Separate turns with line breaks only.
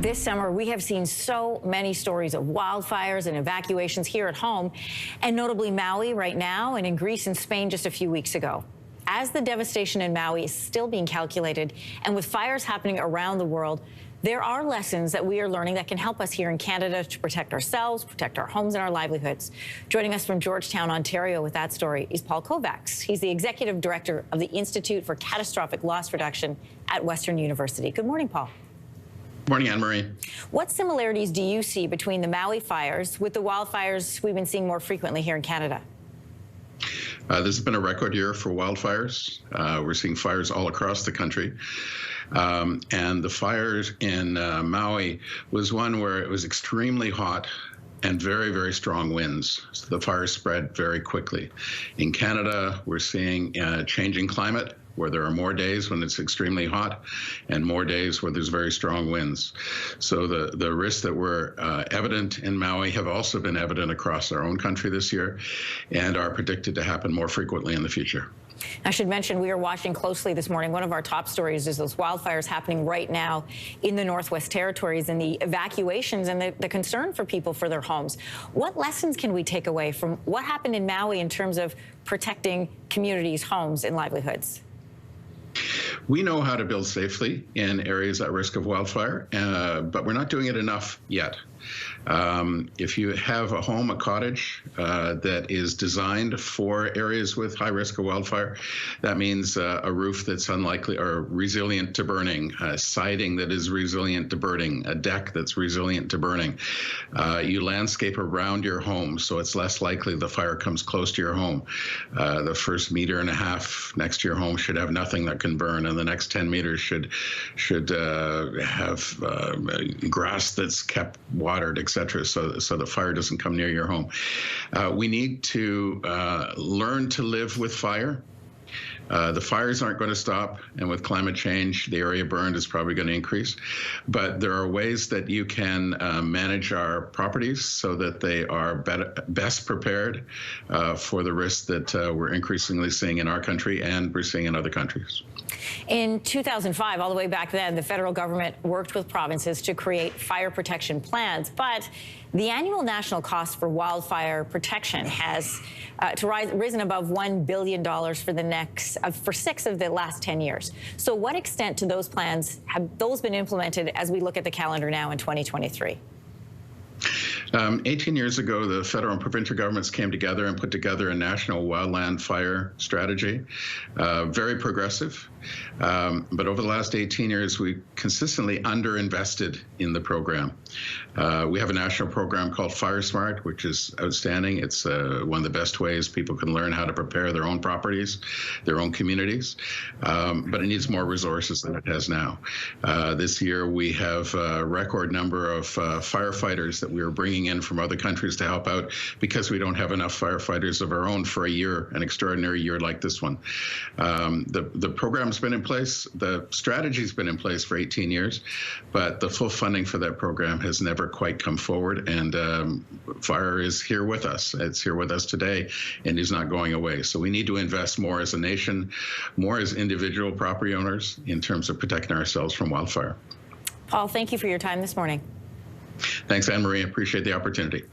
This summer, we have seen so many stories of wildfires and evacuations here at home, and notably Maui right now and in Greece and Spain just a few weeks ago. As the devastation in Maui is still being calculated, and with fires happening around the world, there are lessons that we are learning that can help us here in Canada to protect ourselves, protect our homes and our livelihoods. Joining us from Georgetown, Ontario with that story is Paul Kovacs. He's the Executive Director of the Institute for Catastrophic Loss Reduction at Western University. Good morning, Paul.
Morning, Anne-Marie.
What similarities do you see between the Maui fires with the wildfires we've been seeing more frequently here in Canada?
This has been a record year for wildfires. We're seeing fires all across the country. And the fires in Maui was one where it was extremely hot and very, very strong winds. So the fire spread very quickly. In Canada, we're seeing a changing climate where there are more days when it's extremely hot and more days where there's very strong winds. So the risks that were evident in Maui have also been evident across our own country this year and are predicted to happen more frequently in the future.
I should mention we are watching closely this morning. One of our top stories is those wildfires happening right now in the Northwest Territories and the evacuations and the concern for people for their homes. What lessons can we take away from what happened in Maui in terms of protecting communities, homes, and livelihoods?
We know how to build safely in areas at risk of wildfire, but we're not doing it enough yet. If you have a home, a cottage that is designed for areas with high risk of wildfire, that means a roof that's unlikely or resilient to burning, a siding that is resilient to burning, a deck that's resilient to burning. You landscape around your home so it's less likely the fire comes close to your home. The first 1.5 meters next to your home should have nothing that can burn, and the next 10 meters should have grass that's kept watered, etc., so the fire doesn't come near your home. We need to learn to live with fire. The fires aren't going to stop, and with climate change, the area burned is probably going to increase. But there are ways that you can manage our properties so that they are best prepared for the risks that we're increasingly seeing in our country and we're seeing in other countries.
In 2005, all the way back then, the federal government worked with provinces to create fire protection plans, but the annual national cost for wildfire protection has risen above $1 billion for 6 of the last 10 years. So what extent to those plans have those been implemented as we look at the calendar now in 2023?
18 years ago, the federal and provincial governments came together and put together a national wildland fire strategy, very progressive. But over the last 18 years, we consistently underinvested in the program. We have a national program called Fire Smart, which is outstanding. It's one of the best ways people can learn how to prepare their own properties, their own communities. But it needs more resources than it has now. This year, we have a record number of firefighters that we are bringing in from other countries to help out because we don't have enough firefighters of our own for a year, an extraordinary year like this one. The program's been in place, the strategy's been in place for 18 years, but the full funding for that program has never quite come forward, and fire is here with us. It's here with us today and is not going away. So we need to invest more as a nation, more as individual property owners in terms of protecting ourselves from wildfire.
Paul, thank you for your time this morning.
Thanks, Anne-Marie. Appreciate the opportunity.